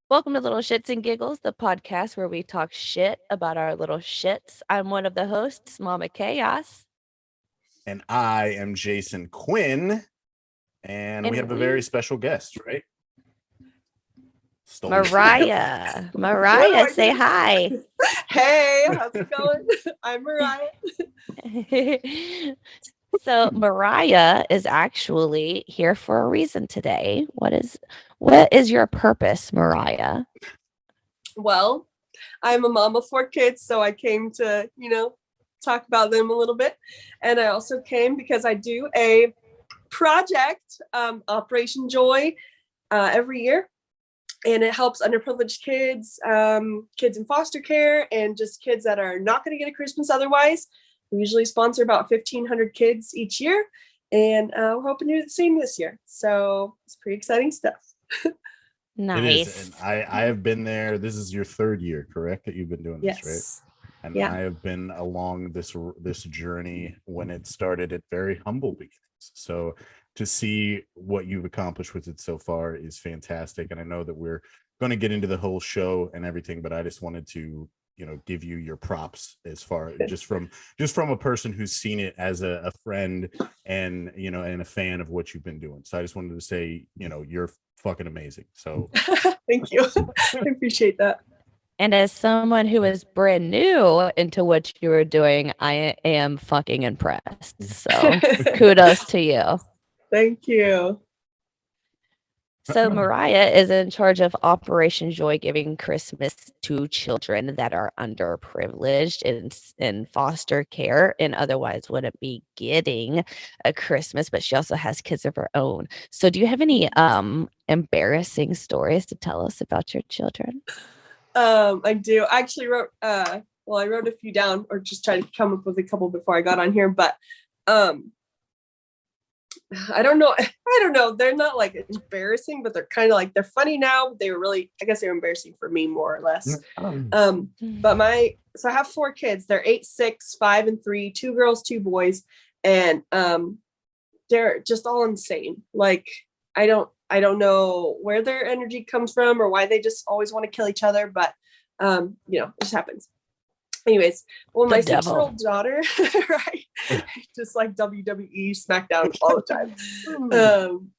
Welcome to Little Shits and Giggles, the podcast where we talk shit about our little shits. I'm one of the hosts, Mama Chaos. And I am Jason Quinn. And we have a very special guest, right? Mariah. Mariah, say hi. Hey, how's it going? I'm Mariah. So Mariah is actually here for a reason today. What is your purpose, Mariah? Well, I'm a mom of 4 kids, so I came to, talk about them a little bit. And I also came because I do a project, Operation Joy, every year. And it helps underprivileged kids, kids in foster care, and just kids that are not going to get a Christmas otherwise. We usually sponsor about 1,500 kids each year, and we're hoping to do the same this year. So it's pretty exciting stuff. Nice. It is, and I have been there. This is your 3rd year, correct? That you've been doing this, Yes. right? And Yeah. I have been along this journey when it started at very humble beginnings. So to see what you've accomplished with it so far is fantastic. And I know that we're going to get into the whole show and everything, but I just wanted to give you your props as far just from a person who's seen it as a friend and and a fan of what you've been doing. So I just wanted to say you're fucking amazing. So Thank you. I appreciate that. And as someone who is brand new into what you were doing, I am fucking impressed. So kudos to you. Thank you. So Mariah is in charge of Operation Joy, giving Christmas to children that are underprivileged in foster care and otherwise wouldn't be getting a Christmas, but she also has kids of her own. So do you have any embarrassing stories to tell us about your children? I do. I actually wrote I wrote a few down, or just tried to come up with a couple before I got on here, but I don't know. They're not like embarrassing, but they're kind of like, they're funny now. They were really, I guess they were embarrassing for me more or less. But so I have 4 kids. They're 8, 6, 5, and 3, 2 girls, 2 boys. And they're just all insane. Like, I don't know where their energy comes from or why they just always want to kill each other, but it just happens. Anyways, well, my 6-year-old daughter, right, just like WWE SmackDown all the time.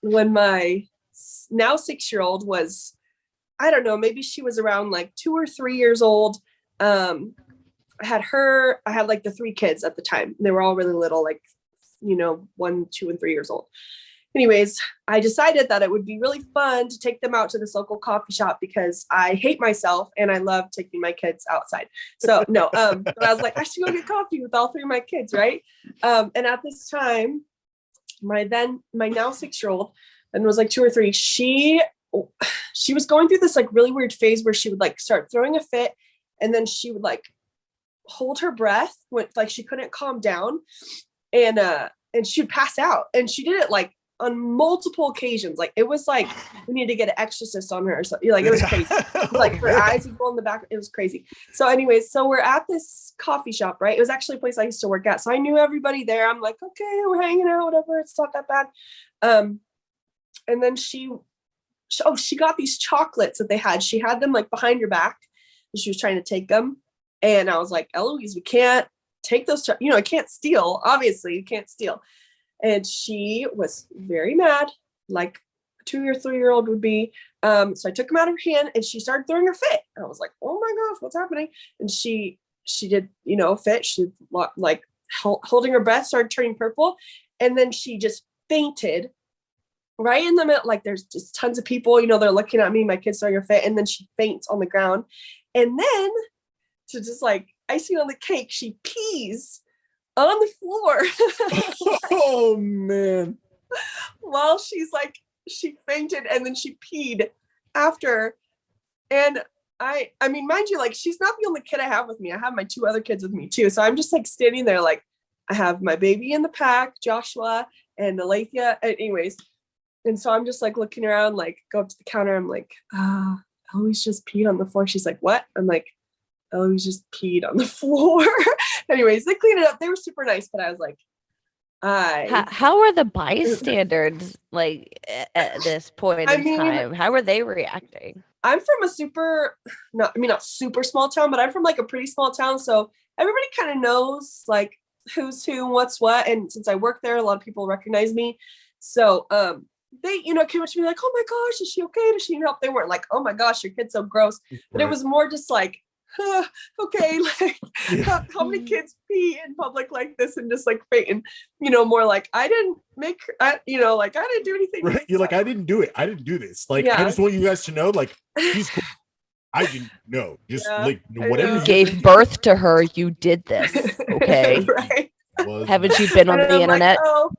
When my now 6-year-old was, I don't know, maybe she was around like 2 or 3 years old. I had like the 3 kids at the time. They were all really little, like 1, 2, and 3 years old. Anyways, I decided that it would be really fun to take them out to this local coffee shop because I hate myself and I love taking my kids outside. So no, but I was like, I should go get coffee with all 3 of my kids, right? And at this time, my now 6-year-old, and was like 2 or 3, she was going through this like really weird phase where she would like start throwing a fit, and then she would like hold her breath when like she couldn't calm down, and she would pass out, and she did it like on multiple occasions. Like, it was like we need to get an exorcist on her or something. Like, it was crazy. Like, her eyes would go in the back. It was crazy. So anyways, so we're at this coffee shop, right? It was actually a place I used to work at, so I knew everybody there. I'm like, okay, we're hanging out, whatever, it's not that bad. And then she got these chocolates that they had. She had them like behind her back, and she was trying to take them, and I was like, Eloise, we can't take those I can't steal. Obviously you can't steal. And she was very mad, like a 2 or 3-year-old would be. So I took them out of her hand, and she started throwing her fit. And I was like, oh my gosh, what's happening? And she did, fit. She like holding her breath, started turning purple. And then she just fainted right in the middle. Like, there's just tons of people, they're looking at me, my kid's throwing her fit. And then she faints on the ground. And then, to just like icing on the cake, she pees on the floor. Oh man. While she's like, she fainted, and then she peed after. And I mean, mind you, like, she's not the only kid I have with me. I have my 2 other kids with me too. So I'm just like standing there, like, I have my baby in the pack, Joshua and Alethea. Anyways, and so I'm just like looking around, like, go up to the counter. I'm like, Eloise just peed on the floor. She's like, what? I'm like, Eloise just peed on the floor. Anyways, they cleaned it up. They were super nice, but I was like, How are the bystanders like at this point I in mean, time? How are they reacting? I'm from a not super small town, but I'm from like a pretty small town. So everybody kind of knows like who's who and what's what. And since I work there, a lot of people recognize me. So they, came up to me like, oh my gosh, is she okay? Does she need help? They weren't like, oh my gosh, your kid's so gross. But it was more just like, okay, like how many kids pee in public like this and just like fainting, more like I didn't like I didn't do anything. Right? You're like, I didn't do it. I didn't do this. Like, I just want you guys to know, like, she's cool. I didn't know. Just like whatever. You gave birth to her. You did this. Okay. Right. Haven't you been on the internet? Like, oh,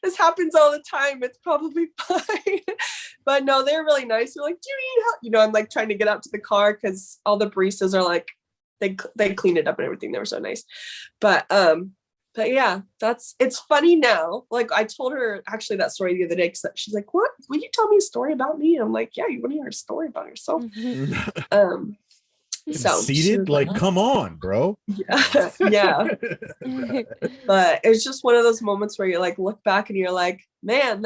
this happens all the time. It's probably fine. But no, they're really nice. They're like, do you need help? I'm like trying to get out to the car because all the baristas are like, they cleaned it up and everything. They were so nice. But yeah, it's funny now. Like I told her actually that story the other day because she's like, what? Will you tell me a story about me? And I'm like, yeah, you want to hear a story about yourself? Conceited, like, come on, bro. Yeah. But it's just one of those moments where you like look back and you're like, man,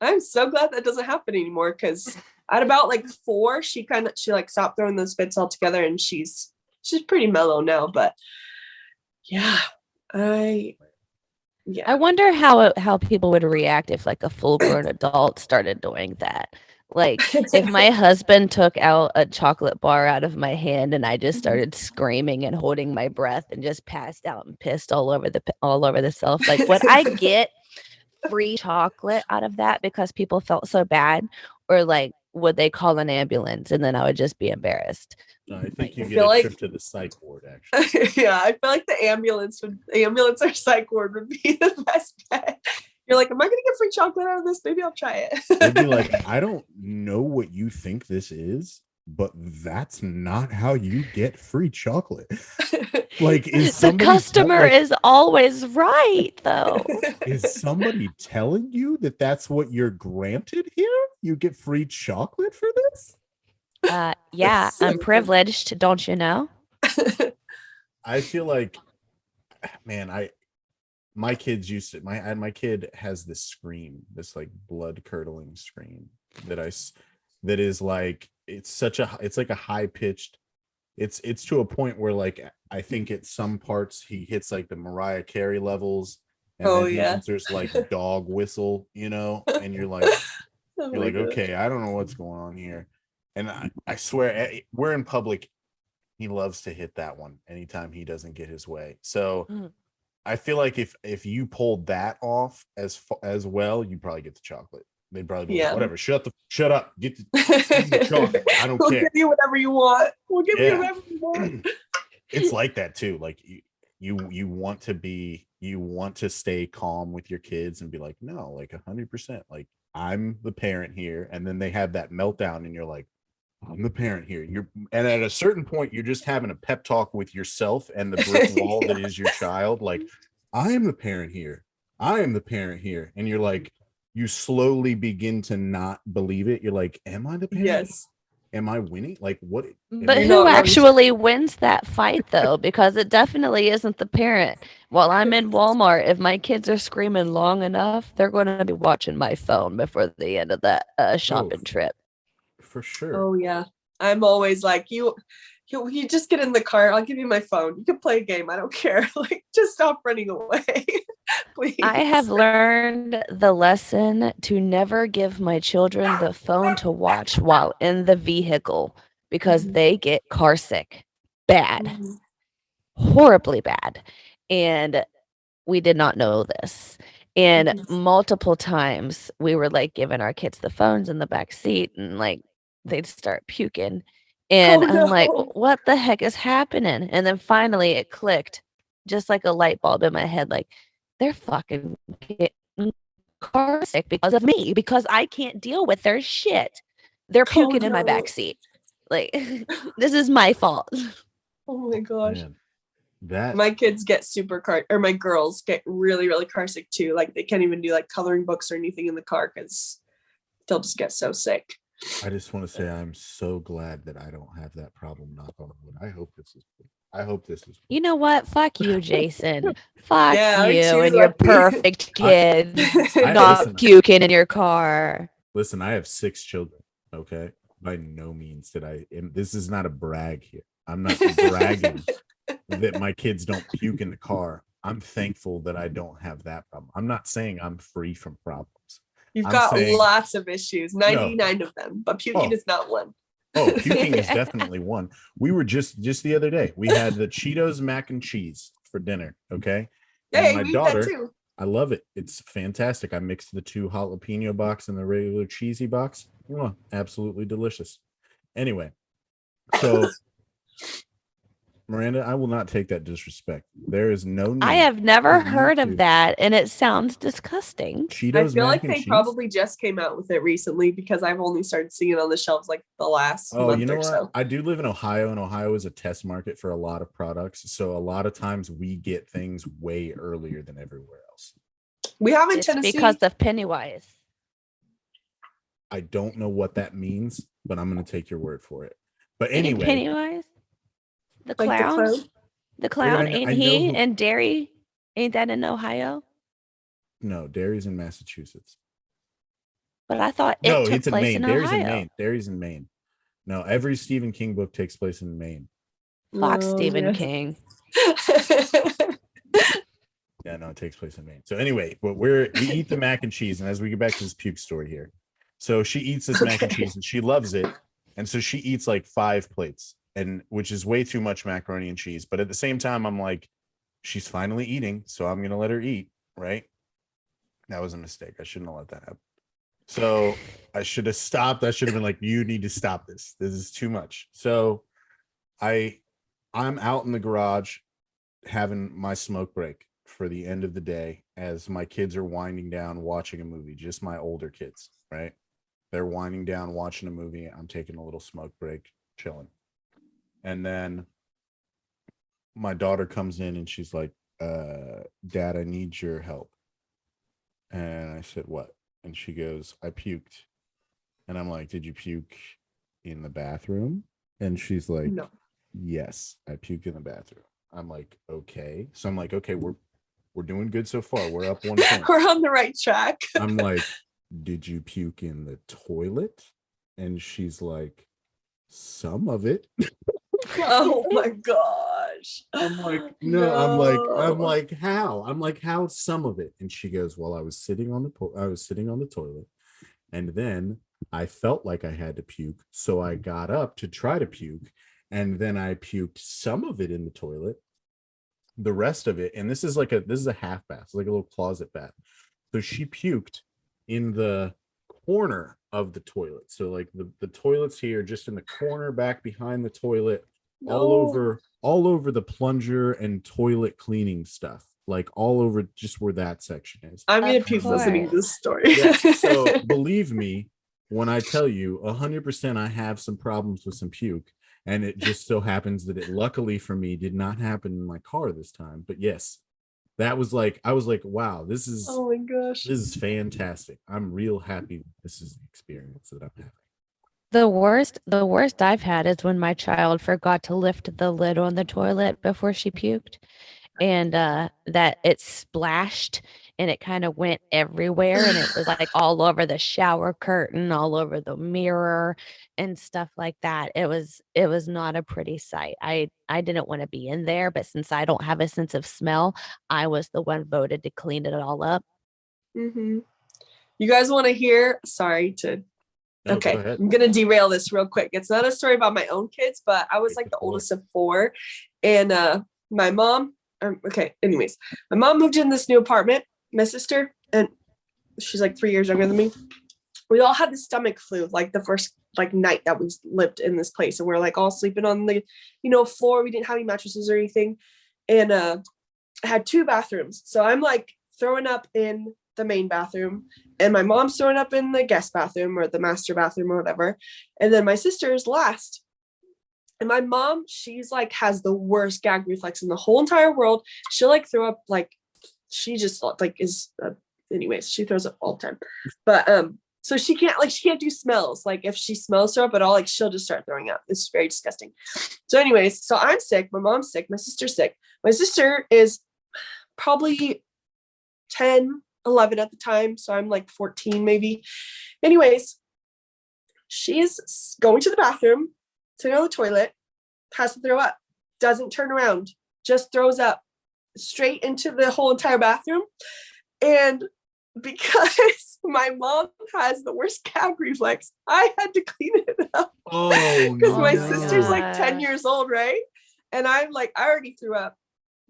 I'm so glad that doesn't happen anymore. Because at about like 4, she like stopped throwing those fits altogether, and she's pretty mellow now. But yeah, I wonder how people would react if like a full-grown adult started doing that. Like if my husband took out a chocolate bar out of my hand and I just started screaming and holding my breath and just passed out and pissed all over the self, like would I get free chocolate out of that because people felt so bad, or like would they call an ambulance and then I would just be embarrassed? No, I think you get a trip to the psych ward, actually. Yeah, I feel like the ambulance or psych ward would be the best bet. You're like, am I going to get free chocolate out of this? Maybe I'll try it. They'd be like, I don't know what you think this is, but that's not how you get free chocolate. Like, the customer is always right, though. Is somebody telling you that that's what you're granted here? You get free chocolate for this? Yeah, I'm privileged, don't you know? I feel like, man, my kids used to, my kid has this scream, this like blood curdling scream that is like, it's like a high pitched, it's to a point where like, I think at some parts he hits like the Mariah Carey levels, and then he enters like dog whistle, and you're like, okay, I don't know what's going on here. And I swear, we're in public, he loves to hit that one anytime he doesn't get his way. So I feel like if you pulled that off as well, you probably get the chocolate. They'd probably be like, whatever, shut up, get the chocolate. I don't care. We'll give you whatever you want. We'll give you whatever you want. It's like that too. Like you want to stay calm with your kids and be like, no, like 100%. Like I'm the parent here, and then they have that meltdown, and you're like, I'm the parent here. And at a certain point, you're just having a pep talk with yourself and the brick wall that is your child. Like, I am the parent here. I am the parent here. And you're like, you slowly begin to not believe it. You're like, am I the parent? Yes. Am I winning? Like, what? But who actually wins that fight, though? Because it definitely isn't the parent. While I'm in Walmart, if my kids are screaming long enough, they're going to be watching my phone before the end of that shopping trip. For sure. Oh yeah, I'm always like, you just get in the car, I'll give you my phone, you can play a game, I don't care. Like, just stop running away. Please. I have learned the lesson to never give my children the phone to watch while in the vehicle, because they get car sick bad, horribly bad. And we did not know this. And multiple times we were like giving our kids the phones in the back seat, and like they'd start puking. And I'm like, what the heck is happening? And then finally it clicked, just like a light bulb in my head, like, they're fucking getting car sick because of me, because I can't deal with their shit. They're puking in my back seat. Like, this is my fault. Oh my gosh. Man. My kids get my girls get really, really car sick too. Like, they can't even do like coloring books or anything in the car because they'll just get so sick. I just want to say I'm so glad that I don't have that problem. Knock on wood. I hope this is. I hope this is. You know what? Fuck you, Jason. Fuck Yeah, me you too, and your Lexi. perfect I kids not listen. puking in your car. Listen, I have 6 children. Okay, by no means did I. And this is not a brag here. I'm not bragging that my kids don't puke in the car. I'm thankful that I don't have that problem. I'm not saying I'm free from problems. You've I'm got saying lots of issues, 99 of them, but puking Oh. is not one. Oh, puking is definitely one. We were just the other day. We had the Cheetos mac and cheese for dinner. Okay, and Hey, my we eat that daughter, too. I love it. It's fantastic. I mixed the 2 jalapeno box and the regular cheesy box. Mwah, absolutely delicious. Anyway, so Miranda, I will not take that disrespect. There is no need. I have never for you heard to- of that, and it sounds disgusting. I Cheetos feel mac like and they cheese. probably just came out with it recently because I've only started seeing it on the shelves like the last Oh, month you know or what? so. I do live in Ohio, and Ohio is a test market for a lot of products. So a lot of times we get things way earlier than everywhere else. We have in It's Tennessee. because of Pennywise. I don't know what that means, but I'm going to take your word for it. But Ain't anyway, Pennywise? The like clown? the clown. The clown? I Ain't know he who- in Derry? Ain't that in Ohio? no, Derry's in Massachusetts. But I thought it No, took it's in place Maine. in Derry's in Ohio. Maine. Derry's in Maine. No, every Stephen King book takes place in Maine. Fuck Oh, Stephen yeah. King. Yeah, no, it takes place in Maine. So anyway, but we eat the mac and cheese, and as we get back to this puke story here, so she eats this mac and Okay. cheese and she loves it, and so she eats like 5 plates, and which is way too much macaroni and cheese. But at the same time, I'm like, she's finally eating, so I'm gonna let her eat. Right? That was a mistake. I shouldn't have let that happen. So I should have stopped. I should have been like, you need to stop this. This is too much. So I'm out in the garage having my smoke break for the end of the day as my kids are winding down watching a movie, just my older kids, right? They're winding down watching a movie. I'm taking a little smoke break, chilling. And then my daughter comes in and she's like, Dad, I need your help. And I said, what? And she goes, I puked. And I'm like, did you puke in the bathroom? And she's like, No. yes, I puked in the bathroom. I'm like, okay. So I'm like, okay, we're doing good so far. We're up 1 point. We're on the right track. I'm like, did you puke in the toilet? And she's like, some of it. Oh my gosh. I'm like, no, I'm like, how? I'm like, how some of it? And she goes, well, I was sitting on the toilet, and then I felt like I had to puke, so I got up to try to puke, and then I puked some of it in the toilet, the rest of it, and this is a half bath, it's like a little closet bath. So she puked in the corner of the toilet. So like the toilet's here, just in the corner back behind the toilet. No. all over the plunger and toilet cleaning stuff, like all over just where that section is. I'm gonna Of puke listening to course. this story. Yeah, so believe me when I tell you 100% I have some problems with some puke, and it just so happens that it luckily for me did not happen in my car this time. But yes, that was like, I was like, wow, this is Oh my gosh. fantastic. I'm real happy this is the experience that I'm having. The worst I've had is when my child forgot to lift the lid on the toilet before she puked, and that it splashed and it kind of went everywhere, and it was like all over the shower curtain, all over the mirror and stuff like that. It was not a pretty sight. I didn't want to be in there, but since I don't have a sense of smell, I was the one voted to clean it all up. Mm-hmm. You guys want to hear? Sorry to. No, Okay, go ahead. I'm gonna derail this real quick. It's not a story about my own kids, but I was Take like the the floor. oldest of 4, and my mom. Okay, anyways, my mom moved in this new apartment. My sister, and she's like 3 years younger than me. We all had the stomach flu, like the first like night that we lived in this place, and we're like all sleeping on the floor. We didn't have any mattresses or anything, and I had 2 bathrooms. So I'm like throwing up in the main bathroom, and my mom's throwing up in the guest bathroom or the master bathroom or whatever, and then my sister's last. And my mom, she's like has the worst gag reflex in the whole entire world. She'll like throw up, like she just like is anyways, she throws up all the time. But So she can't do smells. Like if she smells throw up at all, like she'll just start throwing up. It's very disgusting. So anyways, so I'm sick. My mom's sick. My sister's sick. My sister is probably 10, 11 at the time. So I'm like 14 maybe. Anyways, she is going to the bathroom, sitting on the toilet, has to throw up, doesn't turn around, just throws up straight into the whole entire bathroom. And because my mom has the worst gag reflex, I had to clean it up. Oh, because my no. sister's like 10 years old, right? And I'm like, I already threw up.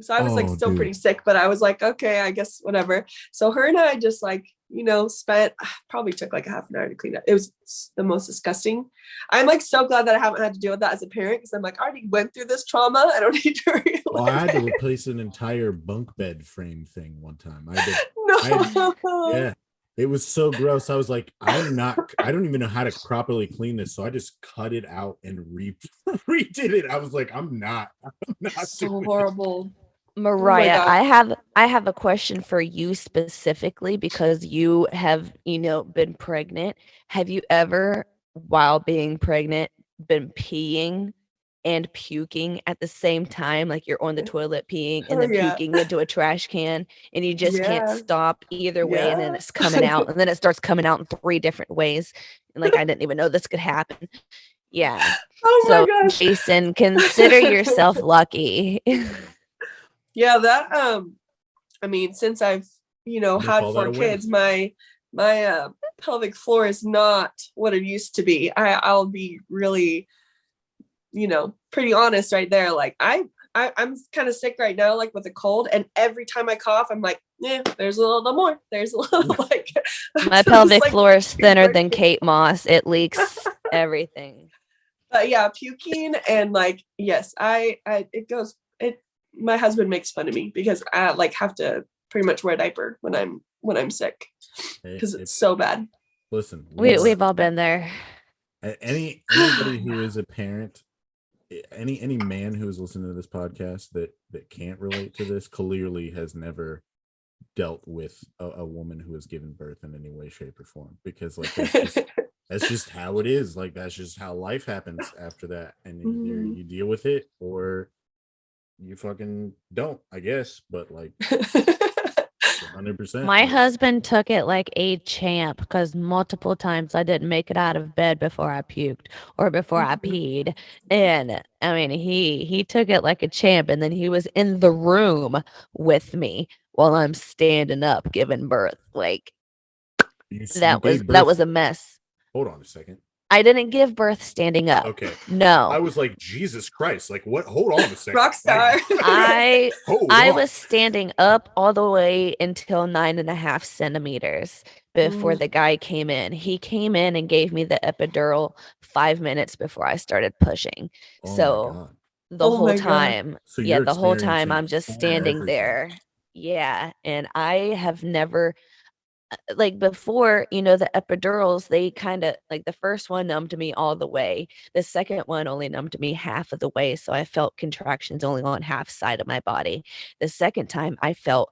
So I was like still dude. pretty sick, but I was like, okay, I guess whatever. So her and I just like, spent, probably took like a half an hour to clean up. It was the most disgusting. I'm like so glad that I haven't had to deal with that as a parent, because I'm like, I already went through this trauma. I don't need to relive Well, I had to it. replace an entire bunk bed frame thing one time. No. Yeah, it was so gross. I was like, I don't even know how to properly clean this. So I just cut it out and redid it. I was like, I'm not So doing it. horrible. Mariah, God. I have a question for you specifically, because you have, been pregnant. Have you ever, while being pregnant, been peeing and puking at the same time? Like you're on the toilet peeing and Oh, then yeah. puking into a trash can, and you just can't Yeah. stop either way, and then Yeah. it's coming out, and then it starts coming out in 3 different ways. And like I didn't even know this could happen. Yeah. Oh So my gosh. Jason, consider yourself lucky. Yeah, that I mean, since I've We'll had call that 4 a win. kids, my pelvic floor is not what it used to be. I'll be really, pretty honest right there. Like I'm kind of sick right now, like with a cold, and every time I cough, I'm like, yeah, there's a little more. There's a little like My so pelvic just, like, floor is thinner than like- Kate Moss. It leaks everything. But yeah, puking and like, yes, my husband makes fun of me because I like have to pretty much wear a diaper when I'm sick, because it's so bad. Listen, We've all been there. anybody who is a parent, any man who is listening to this podcast that can't relate to this clearly has never dealt with a woman who has given birth in any way, shape, or form, because like that's just how it is. Like that's just how life happens after that, and either you deal with it or you fucking don't, I guess. But like 100%. My husband took it like a champ, because multiple times I didn't make it out of bed before I puked or before I peed. And I mean, he took it like a champ, and then he was in the room with me while I'm standing up giving birth. Like that was a mess. Hold on a second. I didn't give birth standing up. Okay. No. I was like, Jesus Christ. Like, what? Hold on a second. Rockstar. I on. was standing up all the way until 9.5 centimeters before the guy came in. He came in and gave me the epidural 5 minutes before I started pushing. Oh so my God. the Oh whole my God. time, So yeah, you're the whole time experiencing I'm just standing everything. there. Yeah. And I have never, like before, the epidurals, they kind of like, the first one numbed me all the way. The second one only numbed me half of the way. So I felt contractions only on half side of my body. The second time I felt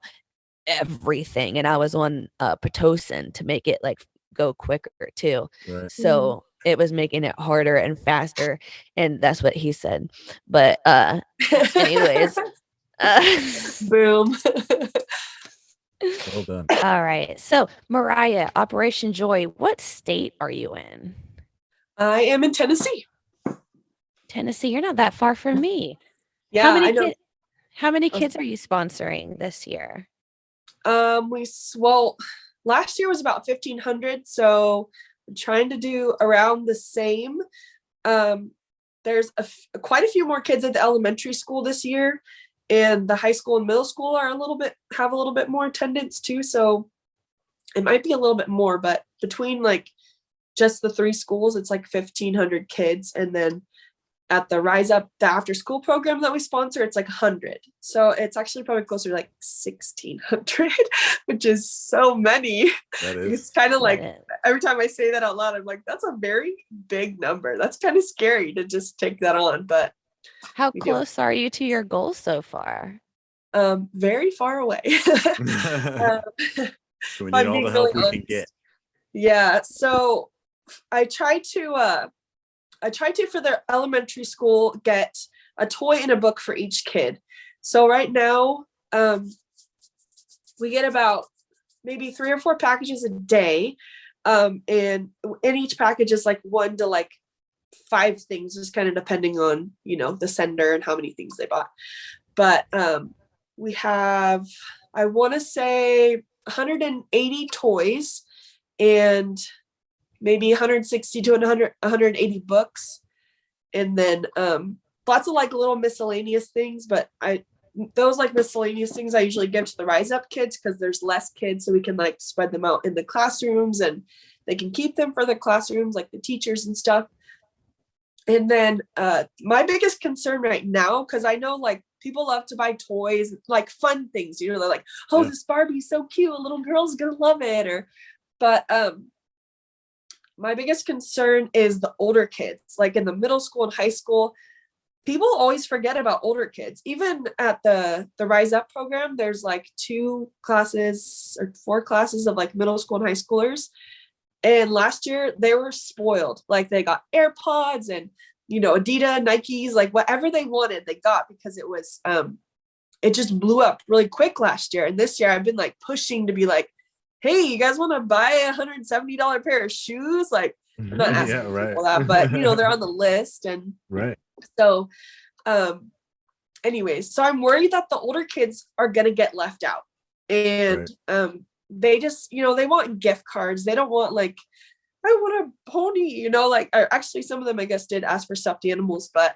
everything, and I was on Pitocin to make it like go quicker too. Right. So it was making it harder and faster. And that's what he said. But anyways, Boom. Well done. all right. So Mariah, Operation Joy, what state are you in? I am in Tennessee. Tennessee. You're not that far from me. Yeah, How many I know. How many kids are you sponsoring this year? Last year was about 1,500, so I'm trying to do around the same. There's quite a few more kids at the elementary school this year, and the high school and middle school have a little bit more attendance too. So it might be a little bit more, but between like just the 3 schools, it's like 1,500 kids, and then at the Rise Up, the after school program that we sponsor, it's like 100. So it's actually probably closer to like 1,600, which is so many. That is. It's kind of like every time I say that out loud, I'm like, that's a very big number. That's kind of scary to just take that on. But how close are you to your goal so far? Very far away. So we need all the help we can get. Yeah. So I tried to for their elementary school get a toy and a book for each kid. So right now, we get about maybe 3 or 4 packages a day. And in each package is like 1 to like 5 things, just kind of depending on, the sender and how many things they bought. But we have, I want to say 180 toys and maybe 160 to 180 books. And then lots of like little miscellaneous things, but those like miscellaneous things I usually give to the Rise Up kids because there's less kids, so we can like spread them out in the classrooms and they can keep them for the classrooms, like the teachers and stuff. And then my biggest concern right now, because I know like people love to buy toys, like fun things, they're like, oh, this Barbie's so cute, a little girl's gonna love it. But my biggest concern is the older kids, like in the middle school and high school. People always forget about older kids. Even at the Rise Up program, there's like 2 classes or 4 classes of like middle school and high schoolers. And last year they were spoiled. Like they got AirPods and, Adidas, Nikes, like whatever they wanted, they got because it was, it just blew up really quick last year. And this year I've been like pushing to be like, hey, you guys want to buy $170 pair of shoes? Like, I'm not asking people that, but they're on the list. And right. So, anyways, so I'm worried that the older kids are going to get left out. And, they just, they want gift cards. They don't want like, I want a pony, like, or actually some of them, I guess, did ask for stuffed animals, but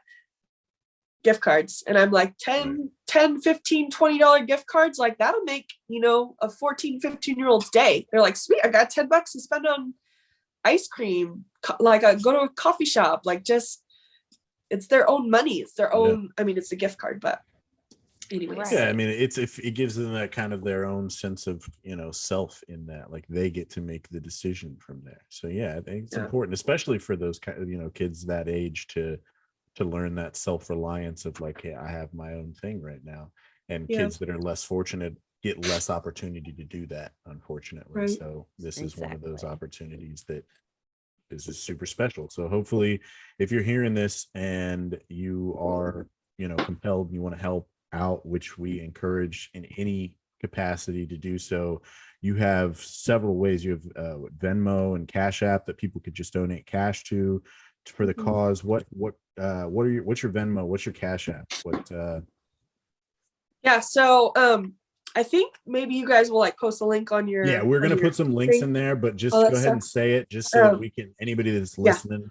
gift cards. And I'm like 10, $15, $20 gift cards. Like that'll make, a 14, 15-year-old's day. They're like, sweet, I got $10 to spend on ice cream. Like I go to a coffee shop, like just, it's their own money. It's their own, I mean, it's a gift card, but anyways. Yeah, I mean, if it gives them that kind of their own sense of, self in that, like they get to make the decision from there. So yeah, I think it's important, especially for those kind of, kids that age to learn that self-reliance of like, hey, I have my own thing right now. And kids that are less fortunate get less opportunity to do that, unfortunately. Right. So this is one of those opportunities that is just super special. So hopefully if you're hearing this and you are, compelled and you want to help out, which we encourage in any capacity to do so, you have several ways. You have Venmo and Cash App that people could just donate cash to for the cause. What's your Venmo? What's your Cash App? So I think maybe you guys will like post a link on your. Yeah, we're gonna put some links in there, but just go ahead and say it, just so that we can, anybody that's listening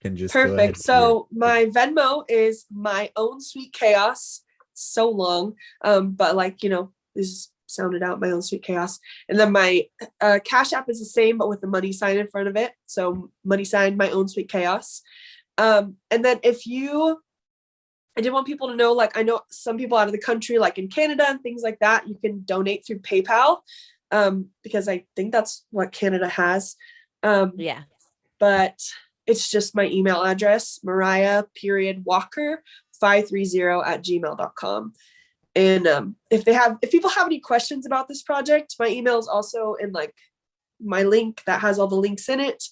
can just perfect. So my Venmo is My Own Sweet Chaos. So long, but like this sounded out, My Own Sweet Chaos. And then my Cash App is the same, but with the money sign in front of it. So money sign, My Own Sweet Chaos. And then I did want people to know, like, I know some people out of the country, like in Canada and things like that, you can donate through PayPal, because I think that's what Canada has. But it's just my email address, Mariah.Walker530@gmail.com. And if people have any questions about this project, my email is also in like my link that has all the links in it.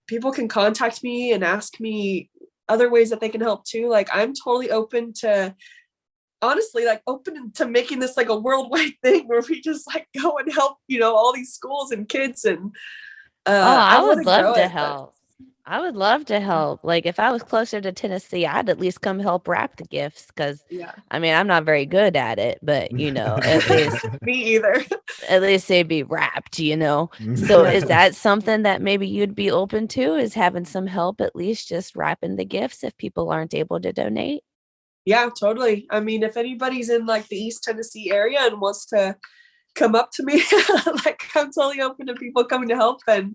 People can contact me and ask me other ways that they can help too. Like I'm totally open to, honestly, like open to making this like a worldwide thing where we just like go and help, all these schools and kids. And I would love to help. I would love to help. Like if I was closer to Tennessee, I'd at least come help wrap the gifts because I mean I'm not very good at it, but at least me either. At least they'd be wrapped, So is that something that maybe you'd be open to, is having some help at least just wrapping the gifts if people aren't able to donate? Yeah, totally. I mean, if anybody's in like the East Tennessee area and wants to come up to me, like I'm totally open to people coming to help. And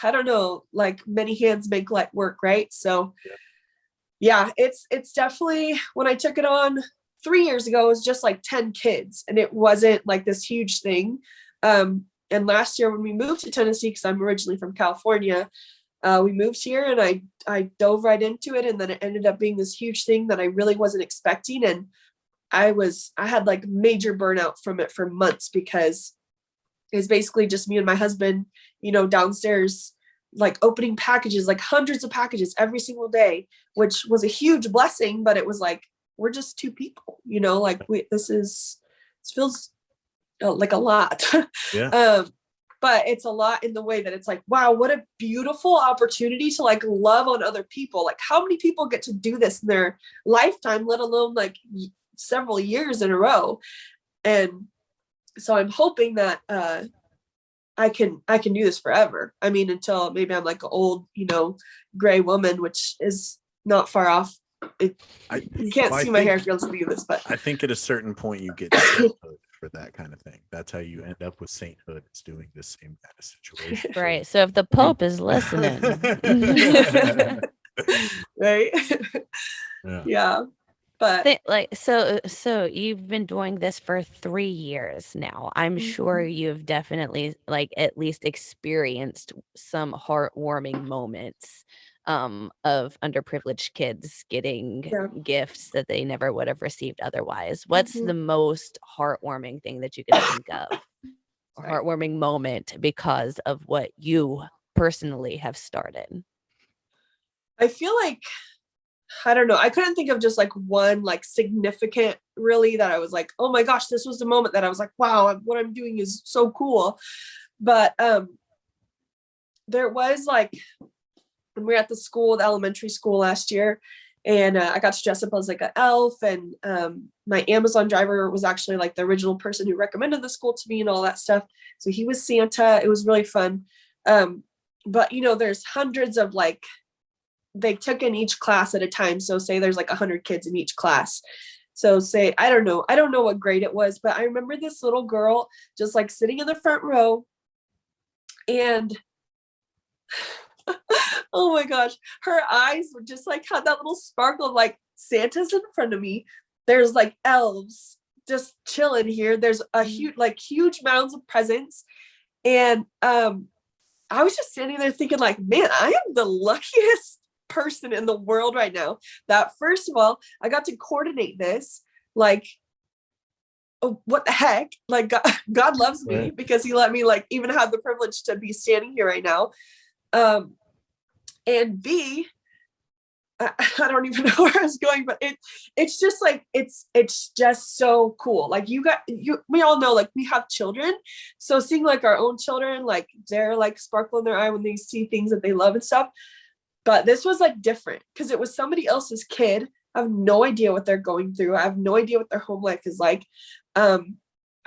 I don't know, like many hands make light work, right? So yeah, it's definitely, when I took it on 3 years ago, it was just like 10 kids and it wasn't like this huge thing. And last year when we moved to Tennessee, because I'm originally from California, we moved here and I dove right into it. And then it ended up being this huge thing that I really wasn't expecting. And I had like major burnout from it for months because is basically just me and my husband, downstairs, like opening packages, like hundreds of packages every single day, which was a huge blessing, but it was like, we're just two people, like this feels like a lot. Yeah. But it's a lot in the way that it's like, wow, what a beautiful opportunity to like love on other people. Like how many people get to do this in their lifetime, let alone like several years in a row. And so I'm hoping that I can do this forever. I mean, until maybe I'm like an old, gray woman, which is not far off. You can't see my hair if you're listening to this, but I think at a certain point you get sainthood for that kind of thing. That's how you end up with sainthood. It's doing the same kind of situation. Right. So if the Pope is listening, right? Yeah. But so you've been doing this for 3 years now. I'm sure you've definitely like at least experienced some heartwarming moments of underprivileged kids getting gifts that they never would have received otherwise. What's the most heartwarming thing that you can think of? A heartwarming moment because of what you personally have started? I feel like, I don't know, I couldn't think of just like one like significant really that I was like, oh my gosh, this was the moment that I was like, wow, what I'm doing is so cool. But there was like, when we were at the elementary school last year, and I got to dress up as like an elf, and my Amazon driver was actually like the original person who recommended the school to me and all that stuff. So he was Santa. It was really fun. But there's hundreds of like, they took in each class at a time. So say there's like 100 kids in each class. So say, I don't know what grade it was, but I remember this little girl just like sitting in the front row, and oh my gosh, her eyes were just like had that little sparkle of like, Santa's in front of me. There's like elves just chilling here. There's a huge mounds of presents. And I was just standing there thinking like, man, I am the luckiest person in the world right now that first of all, I got to coordinate this. Like, oh, what the heck? Like God loves me because he let me like even have the privilege to be standing here right now. And B, I don't even know where I was going, but it's just like, it's just so cool. Like we all know, like we have children. So seeing like our own children, like they're like sparkle in their eye when they see things that they love and stuff. But this was like different because it was somebody else's kid. I have no idea what they're going through. I have no idea what their home life is like. I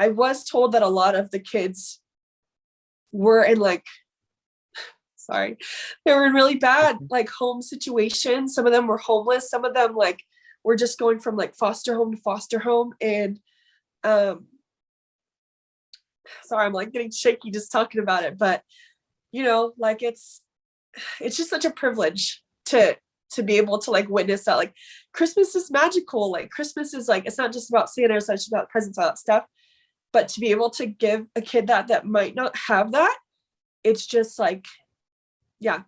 was told that a lot of the kids were in like, they were in really bad like home situations. Some of them were homeless. Some of them like were just going from like foster home to foster home. And sorry, I'm like getting shaky just talking about it. But like it's just such a privilege to be able to like witness that. Like Christmas is magical. Like Christmas is like, it's not just about Santa, it's not just about presents, all that stuff. But to be able to give a kid that might not have that, it's just like, yeah,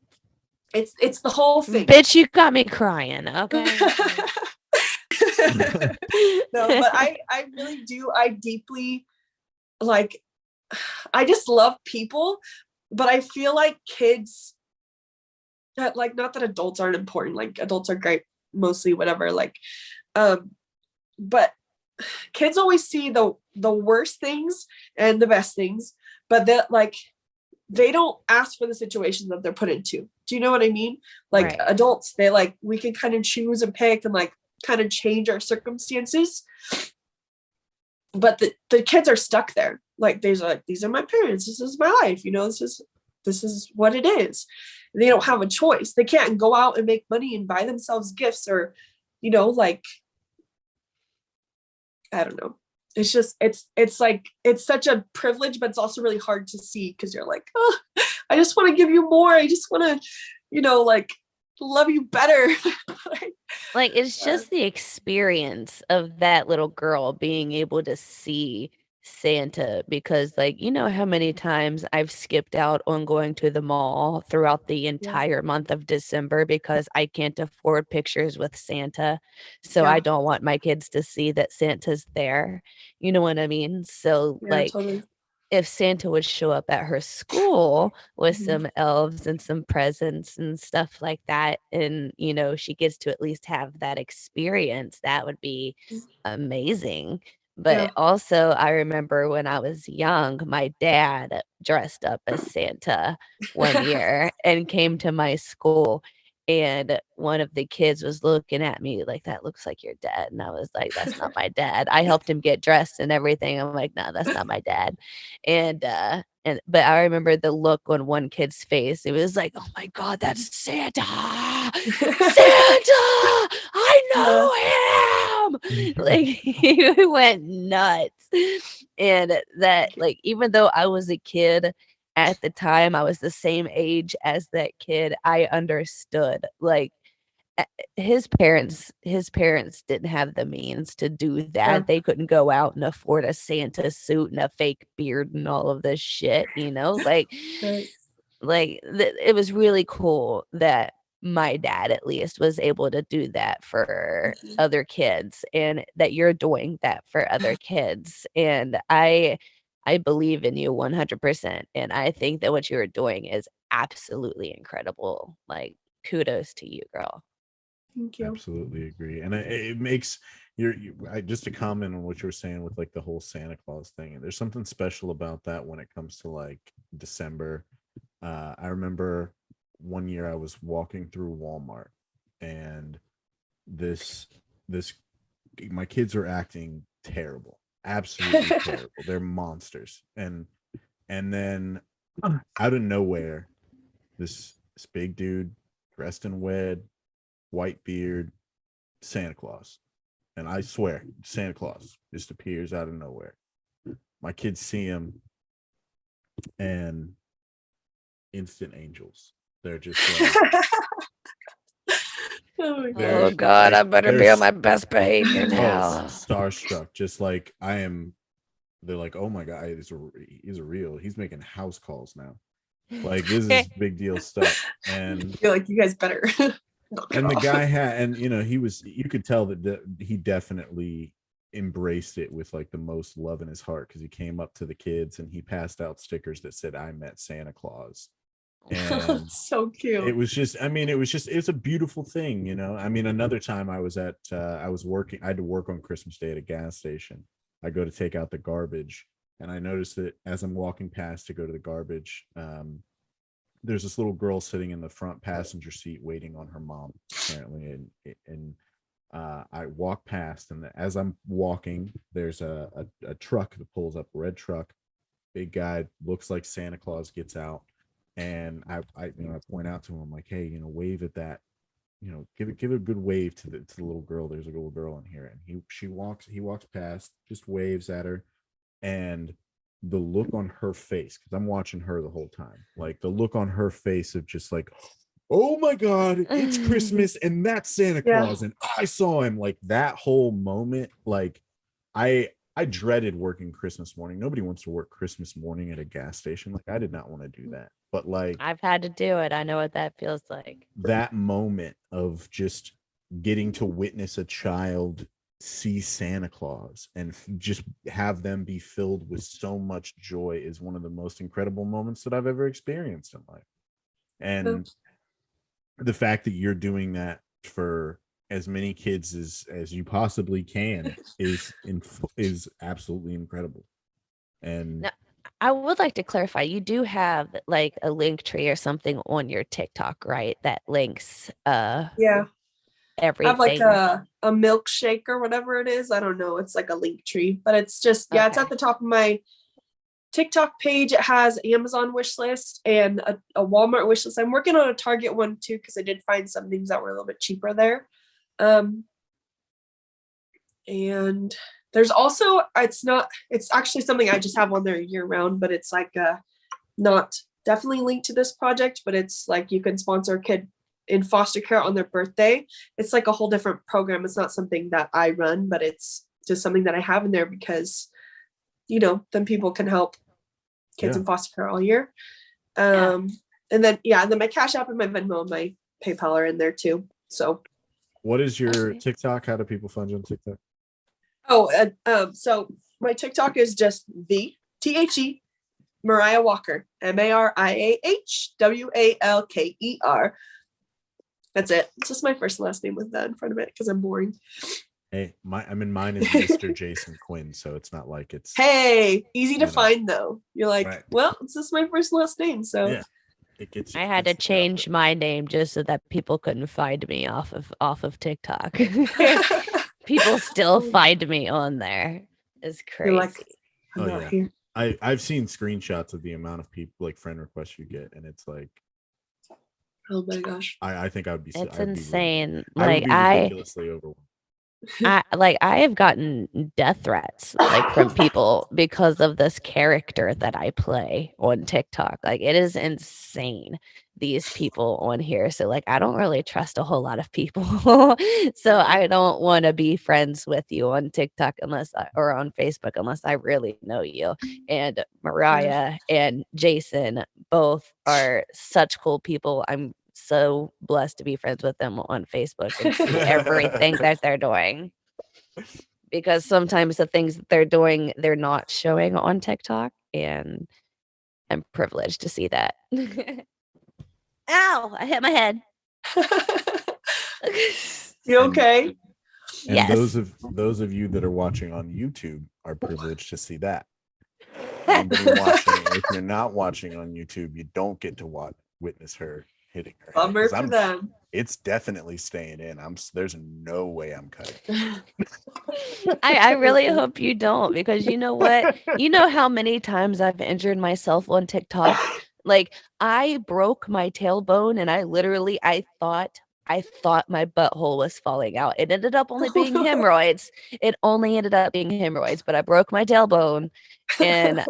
it's the whole thing. Bitch, you got me crying. Okay. No, but I really do. I deeply like, I just love people, but I feel like kids that like, not that adults aren't important, like adults are great, mostly whatever, like, but kids always see the worst things and the best things, but that like, they don't ask for the situations that they're put into. Do you know what I mean? Like adults, they like, we can kind of choose and pick and like kind of change our circumstances. But the kids are stuck there. Like these are my parents. This is my life. This is what it is. And they don't have a choice. They can't go out and make money and buy themselves gifts or, like, I don't know. It's just, it's like, it's such a privilege, but it's also really hard to see because you're like, oh, I just want to give you more. I just want to, like love you better. Like it's just the experience of that little girl being able to see Santa, because like, how many times I've skipped out on going to the mall throughout the entire month of December because I can't afford pictures with Santa. So I don't want my kids to see that Santa's there. You know what I mean? So like, totally. if Santa would show up at her school with Mhm. some elves and some presents and stuff like that, and, you know, she gets to at least have that experience, that would be amazing. But Yeah. also, I remember when I was young, my dad dressed up as Santa one year and came to my school, and one of the kids was looking at me like, "That looks like your dad," and I was like, "That's not my dad." I helped him get dressed and everything. I'm like, "No, that's not my dad." And but I remember the look on one kid's face. It was like, "Oh my god, that's Santa! Santa! I know him!" Like, he went nuts. And that, like, even though I was a kid at the time, I was the same age as that kid, I understood, like, eh, his parents didn't have the means to do Yeah. that. They couldn't go out and afford a Santa suit and a fake beard and all of this shit, you know? Right. It was really cool that my dad at least was able to do that for Mhm. other kids, and that you're doing that for other kids, and I believe in you 100%, and I think that what you're doing is absolutely incredible. Like, kudos to you, girl. Thank you. Absolutely agree. And it makes just to comment on what you were saying with like the whole Santa Claus thing. And there's something special about that when it comes to like December. I remember one year I was walking through Walmart, and this this my kids are acting terrible, absolutely terrible. They're monsters. And then out of nowhere, this big dude dressed in red, white beard, Santa Claus. And I swear, Santa Claus just appears out of nowhere. My kids see him and instant angels. They're just like Oh my they're Oh gosh. god, I like better they're be on my best behavior now. starstruck, just like I am. They're like, oh my god, he's a real. He's making house calls now. Like this is big deal stuff. I feel like you guys better knock it And the off. guy had, and you could tell that he definitely embraced it with like the most love in his heart, because he came up to the kids and he passed out stickers that said I met Santa Claus. And So cute. it's a beautiful thing, you know. I mean, another time I was working, I had to work on Christmas Day at a gas station. I go to take out the garbage, and I noticed that as I'm walking past to go to the garbage, there's this little girl sitting in the front passenger seat waiting on her mom, apparently. And I walk past, and as I'm walking, there's a truck that pulls up, a red truck, big guy, looks like Santa Claus, gets out. And I point out to him, like, hey, wave at that, give it a good wave to the little girl. There's a little girl in here. And he walks past, just waves at her. And the look on her face, because I'm watching her the whole time, like the look on her face of just like, oh my god, it's Christmas and that's Santa Claus, and I saw him. Like that whole moment, like I dreaded working Christmas morning. Nobody wants to work Christmas morning at a gas station. Like I did not want to do that. But like I've had to do it. I know what that feels like. that moment of just getting to witness a child see Santa Claus and just have them be filled with so much joy is one of the most incredible moments that I've ever experienced in life. And the fact that you're doing that for as many kids as you possibly can is absolutely incredible. And Now, I would like to clarify, you do have like a link tree or something on your TikTok, right? That links Yeah. I have like everything. a milkshake or whatever it is. I don't know. It's like a link tree, but it's just, it's Okay. at the top of my TikTok page. It has Amazon wish list and a Walmart wish list. I'm working on a Target one too, because I did find some things that were a little bit cheaper there. And there's also, it's actually something I just have on there year round, but it's like not definitely linked to this project, but it's like you can sponsor a kid in foster care on their birthday. It's like a whole different program. It's not something that I run, but it's just something that I have in there because, then people can help kids in foster care all year. And then my Cash App and my Venmo and my PayPal are in there too. So what is your TikTok? How do people find you on TikTok? So my TikTok is just the THE Mariah Walker, MariahWalker. That's it. It's just my first and last name with that in front of it because I'm boring. Hey, mine is Mr. Jason Quinn, so it's not like it's Hey, easy to find though. You're like, right. Well, it's just my first and last name, so yeah, it gets. I had to change my name just so that people couldn't find me off of TikTok. People still find me on there. It's crazy. You're like, I'm not here. I've seen screenshots of the amount of people like friend requests you get, and it's like, oh my gosh, I think I would be. It's insane. I would be ridiculously overwhelmed. I have gotten death threats like from people because of this character that I play on TikTok. Like it is insane, these people on here. So like I don't really trust a whole lot of people. So I don't want to be friends with you on TikTok or on Facebook unless I really know you. And Mariah and Jason both are such cool people. I'm so blessed to be friends with them on Facebook and see everything that they're doing, because sometimes the things that they're doing they're not showing on TikTok, and I'm privileged to see that. Ow, I hit my head. You okay? And Yes. those of you that are watching on YouTube are privileged to see that. If you're not watching on YouTube, you don't get to witness her hitting her. Bummer for them. It's definitely staying in. There's no way I'm cutting. I really hope you don't, because you know what? You know how many times I've injured myself on TikTok? Like I broke my tailbone and I thought my butthole was falling out. It ended up only being hemorrhoids. But I broke my tailbone and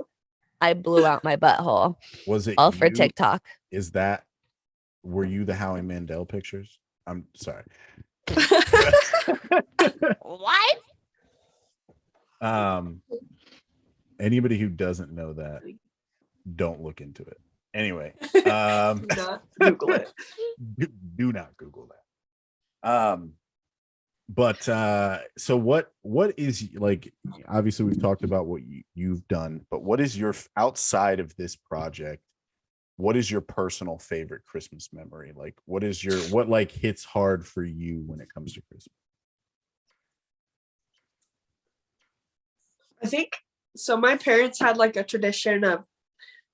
I blew out my butthole. Was it all for TikTok? Were you the Howie Mandel pictures? I'm sorry. What? Anybody who doesn't know that, don't look into it. Anyway, do not Google it. Do not Google that. But so what is, like, obviously we've talked about what you've done, but what is your, outside of this project, what is your personal favorite Christmas memory? Like, what like hits hard for you when it comes to Christmas? I think so. My parents had like a tradition of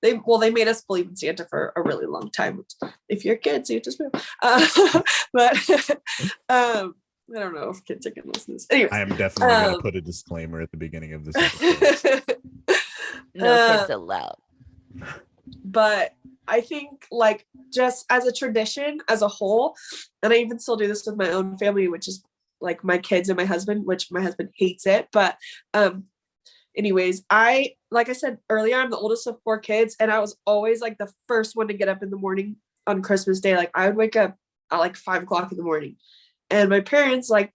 they made us believe in Santa for a really long time. If you're a kid, Santa's real. But I don't know if kids are gonna listen to this. Anyways, I am definitely gonna put a disclaimer at the beginning of this episode. No kids allowed. But I think like just as a tradition as a whole, and I even still do this with my own family, which is like my kids and my husband, which my husband hates it. But anyways, like I said earlier, I'm the oldest of 4 kids, and I was always like the first one to get up in the morning on Christmas Day. Like I would wake up at like 5 o'clock in the morning, and my parents, like,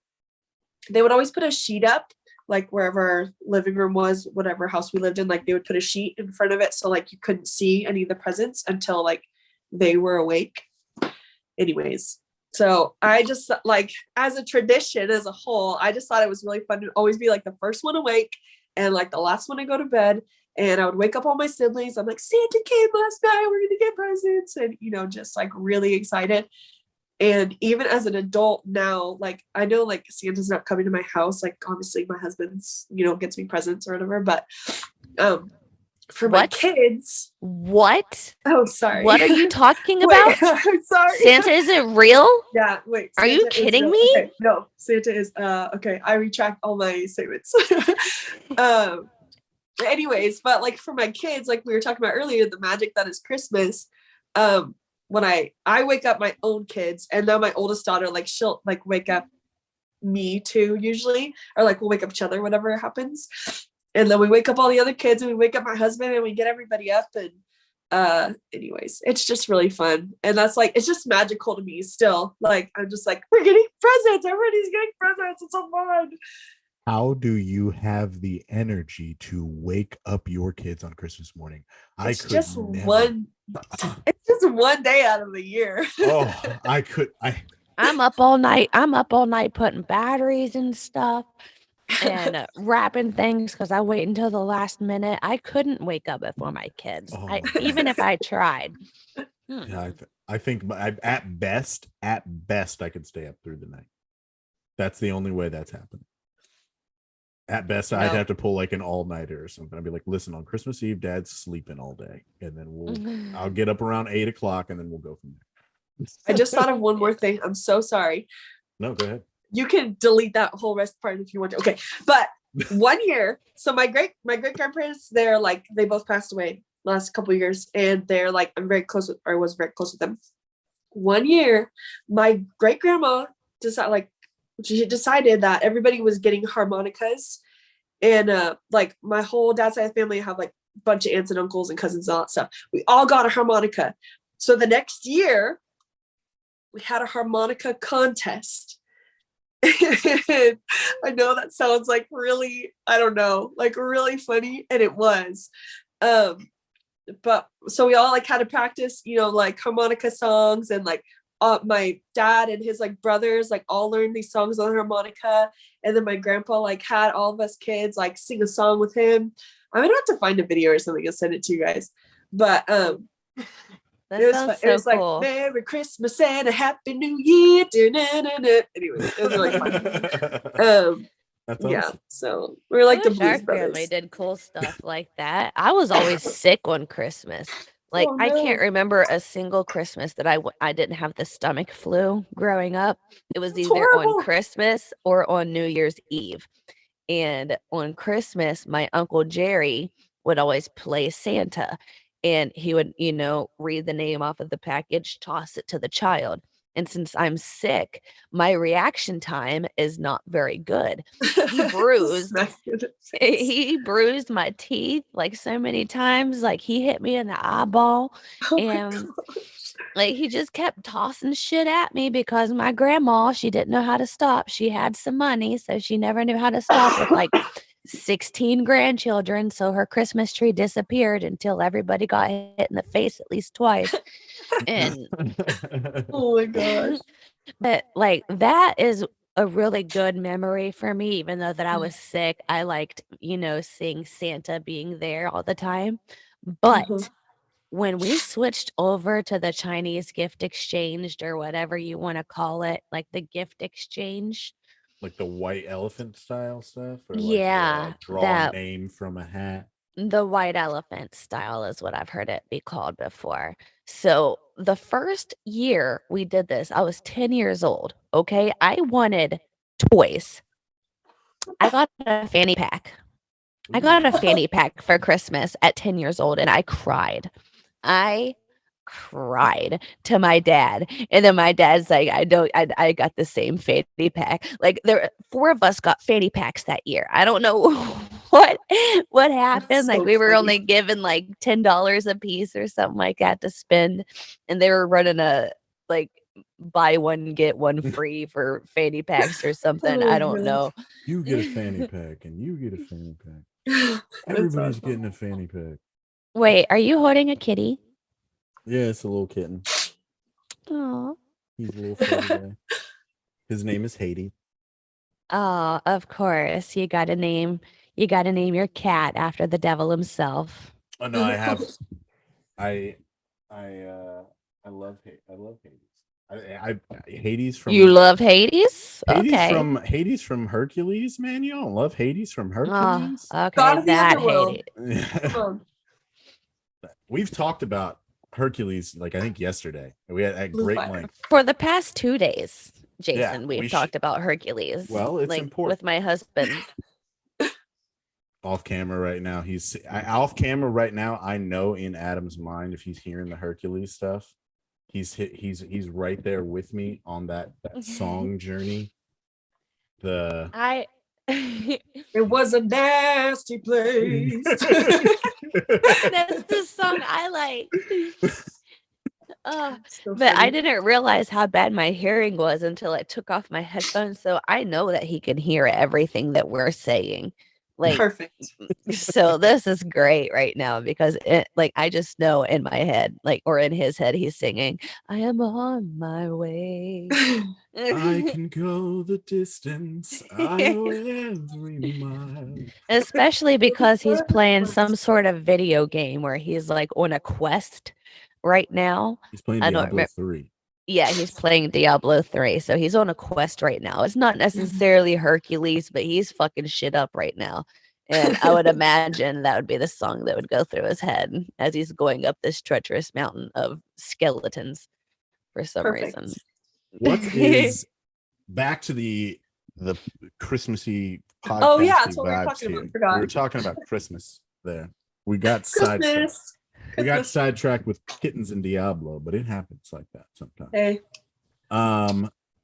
they would always put a sheet up, like wherever our living room was, whatever house we lived in, like they would put a sheet in front of it so like you couldn't see any of the presents until like they were awake. Anyways, so I just, like, as a tradition as a whole, I just thought it was really fun to always be like the first one awake and like the last one to go to bed. And I would wake up all my siblings. I'm like, Santa came last night, we're gonna get presents, and just like really excited. And even as an adult now, like I know like Santa's not coming to my house. Like obviously my husband's, gets me presents or whatever. But for my kids. What? Oh, sorry. What are you talking about? I'm sorry. Santa isn't real? Yeah, wait. Are you kidding me? Okay, no, Santa is okay. I retract all my statements. Anyways, but like for my kids, like we were talking about earlier, the magic that is Christmas. When I wake up my own kids, and now my oldest daughter, like she'll like wake up me too usually, or like we'll wake up each other, whatever happens. And then we wake up all the other kids, and we wake up my husband, and we get everybody up. And anyways, it's just really fun. And that's like, it's just magical to me still. Like, I'm just like, we're getting presents. Everybody's getting presents. It's so fun. How do you have the energy to wake up your kids on Christmas morning? It's just one day out of the year. Oh, I'm up all night. I'm up all night putting batteries and stuff. and wrapping things because I wait until the last minute. I couldn't wake up before my kids. Oh, Even if I tried. yeah, I think at best, I could stay up through the night. That's the only way that's happening. At best, I'd have to pull like an all-nighter or something. I'd be like, listen, on Christmas Eve, Dad's sleeping all day, and then I'll get up around 8:00, and then we'll go from there. I just thought of one more thing. I'm so sorry. No, go ahead. You can delete that whole rest part if you want to. Okay, but 1 year. So my great grandparents, they both passed away last couple of years, and they're like, I'm very close with, or was very close with them. 1 year, my great grandma she decided that everybody was getting harmonicas, and like my whole dad's side of the family have like a bunch of aunts and uncles and cousins and all that stuff. We all got a harmonica. So the next year, we had a harmonica contest. I know that sounds like really, I don't know, like really funny, and it was. But so we all like had to practice, like harmonica songs, and like my dad and his like brothers like all learned these songs on the harmonica, and then my grandpa like had all of us kids like sing a song with him. I'm gonna have to find a video or something and send it to you guys. But it was cool. Like Merry Christmas and a Happy New Year. Anyway, it was really fun. That's yeah, awesome. So we're like the Our Blues family Brothers. did cool stuff like that. I was always sick on Christmas. Like, Oh, I can't no. remember a single Christmas that I didn't have the stomach flu growing up. It was That's either horrible. on Christmas or on New Year's Eve. And on Christmas, my Uncle Jerry would always play Santa, and he would, read the name off of the package, toss it to the child. And since I'm sick, my reaction time is not very good. He bruised Smack you in the face. he bruised my teeth like so many times. Like, he hit me in the eyeball, Oh my and gosh. like he just kept tossing shit at me because my grandma, she didn't know how to stop. She had some money, so she never knew how to stop with like 16 grandchildren. So her Christmas tree disappeared until everybody got hit in the face at least twice. And Oh my gosh. but like that is a really good memory for me, even though that I was sick. I liked, seeing Santa being there all the time. But Mhm. when we switched over to the Chinese gift exchange, or whatever you want to call it, like the gift exchange. Like the white elephant style stuff, or like Yeah, draw a that name from a hat. the white elephant style is what I've heard it be called before. So the first year we did this, I was 10 years old. Okay. I wanted toys. I got a fanny pack. I got a fanny pack for Christmas at 10 years old, and I cried. I cried to my dad. And then my dad's like, I got the same fanny pack. Like, there 4 of us got fanny packs that year. I don't know what happened. That's Like, so we were funny. only given like $10 a piece or something like that to spend. And they were running a like buy one get one free for fanny packs or something. Oh I my don't gosh. know. You get a fanny pack, and you get a fanny pack. That's Everybody's awesome. getting a fanny pack. Wait, are you holding a kitty? Yeah, it's a little kitten. Oh. He's a little fuzzy guy. His name is Haiti. Oh, of course. You gotta name your cat after the devil himself. Oh no, I have. I love Hades. Hades from You love Hades? Hades Okay. Hades from Hercules, man. You don't love Hades from Oh, Hercules? God okay, of the that underworld. Hades. Come on. We've talked about Hercules, like I think yesterday. We had at Blue great fire. length. For the past 2 days, Yeah, Jason, we we've talked about Hercules. Well, it's like important. with my husband. Off camera right now. He's off camera right now. I know in Adam's mind, if he's hearing the Hercules stuff, he's right there with me on that song journey. I It was a nasty place. that's the song I like. So But I funny. didn't realize how bad my hearing was until I took off my headphones. So I know that he can hear everything that we're saying. Like, Perfect. so this is great right now because it, like, I just know in my head, like, or in his head, he's singing, I am on my way. I can go the distance. I know every mile. Especially because he's playing some sort of video game where he's like on a quest right now. He's playing I don't Diablo remember. 3. Yeah, he's playing Diablo 3. So he's on a quest right now. It's not necessarily Hercules, but he's fucking shit up right now. And I would imagine that would be the song that would go through his head as he's going up this treacherous mountain of skeletons for some Perfect. reason. What is back to the Christmassy podcast? Oh yeah, that's what we were talking about. Forgot. We were talking about Christmas there. We got sidetracked. Christmas. We got sidetracked with kittens and Diablo, but it happens like that sometimes. Hey.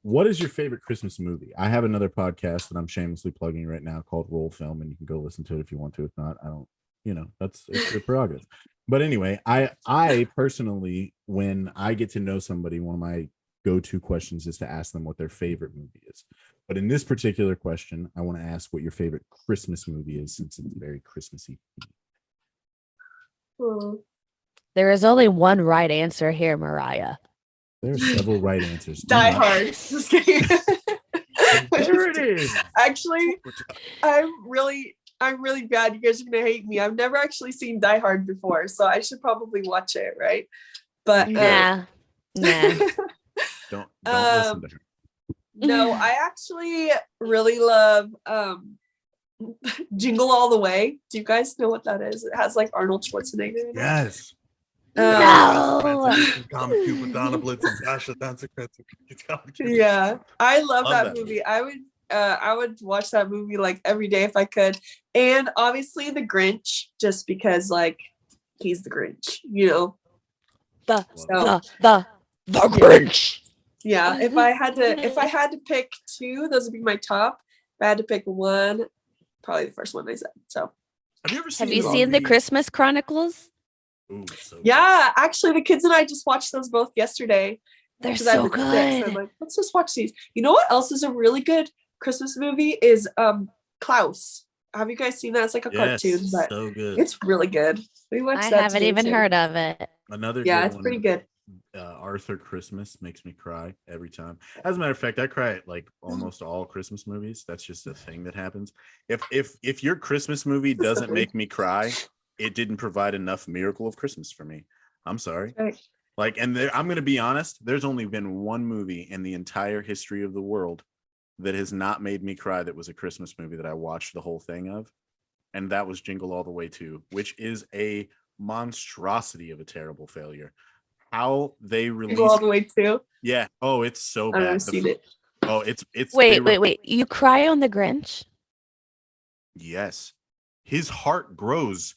What is your favorite Christmas movie? I have another podcast that I'm shamelessly plugging right now called Roll Film, and you can go listen to it if you want to. If not, I don't, it's your prerogative. But anyway, I personally, when I get to know somebody, one of my go-to questions is to ask them what their favorite movie is. But in this particular question, I want to ask what your favorite Christmas movie is, since it's very Christmassy. There is only one right answer here, Mariah. There are several right answers. Die Hard. Just kidding. There it is. Actually, I'm really bad. You guys are gonna hate me. I've never actually seen Die Hard before, so I should probably watch it, right? But Nah. Don't listen to her. No, I actually really love Jingle All the Way. Do you guys know what that is? It has like Arnold Schwarzenegger in it. Yes. No. Yeah, I love that that movie. I would watch that movie like every day if I could. And obviously The Grinch, just because like he's the Grinch, The So Grinch. yeah, if I had to pick two, those would be my top. If I had to pick one, probably the first one I said. So Have you seen the Christmas Chronicles? Ooh, yeah, actually the kids and I just watched those both yesterday. They're 'cause I've so been sick, so I'm good. like, let's just watch these. You know what else is a really good Christmas movie is Klaus. Have you guys seen that? It's like a cartoon, but so good. it's really good. We watched I that haven't today, even too. heard of it. Another Yeah, good it's one, pretty good. Arthur Christmas makes me cry every time. As a matter of fact, I cry at like almost all Christmas movies. That's just a thing that happens. If your Christmas movie doesn't make me cry, it didn't provide enough Miracle of Christmas for me. I'm sorry. Right. Like, and I'm going to be honest, there's only been one movie in the entire history of the world that has not made me cry that was a Christmas movie that I watched the whole thing of. And that was Jingle All the Way 2, which is a monstrosity of a terrible failure. How they released Jingle All the Way too. Yeah. Oh, it's so I've bad. never seen it. Oh, it's Wait. You cry on the Grinch? Yes. His heart grows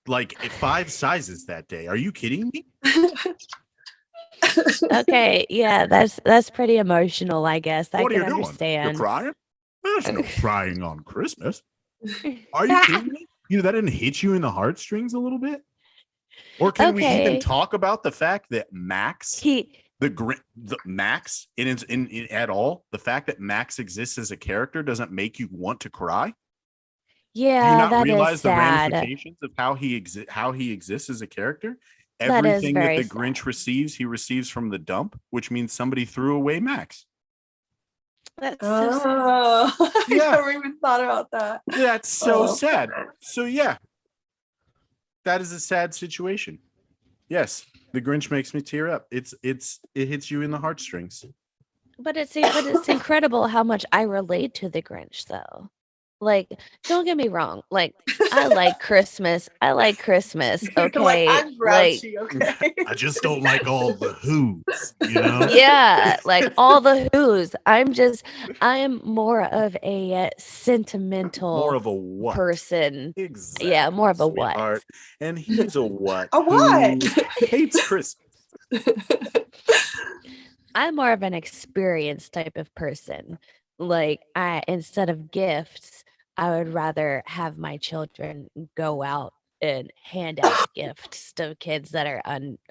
like 5 sizes that day. Are you kidding me? Okay, yeah, that's pretty emotional, I guess. What I are can you doing? understand. You're crying? There's no crying on Christmas. Are you kidding me? That didn't hit you in the heartstrings a little bit? Or can we even Okay. talk about the fact that Max, the Max, in at all, the fact that Max exists as a character doesn't make you want to cry? Do you Yeah, not that is realize the sad. ramifications of how he exists as a character? That is Everything that very the Grinch receives, he receives from the dump, which means somebody threw away Max. That's so sad. Oh, Yeah. I never even thought about that. That's so Oh. sad. So yeah, that is a sad situation. Yes, the Grinch makes me tear up. It hits you in the heartstrings. But it's incredible how much I relate to the Grinch, though. Like, don't get me wrong. Like, I like Christmas. Okay, Like, I'm grouchy, okay? I just don't like all the who's, Yeah, like all the who's. I am more of a sentimental, more of a what person. Exactly. Yeah, more of a sweetheart. what. And he's a what? A what? who hates Christmas. I'm more of an experience type of person. Like, instead of gifts, I would rather have my children go out and hand out gifts to kids that are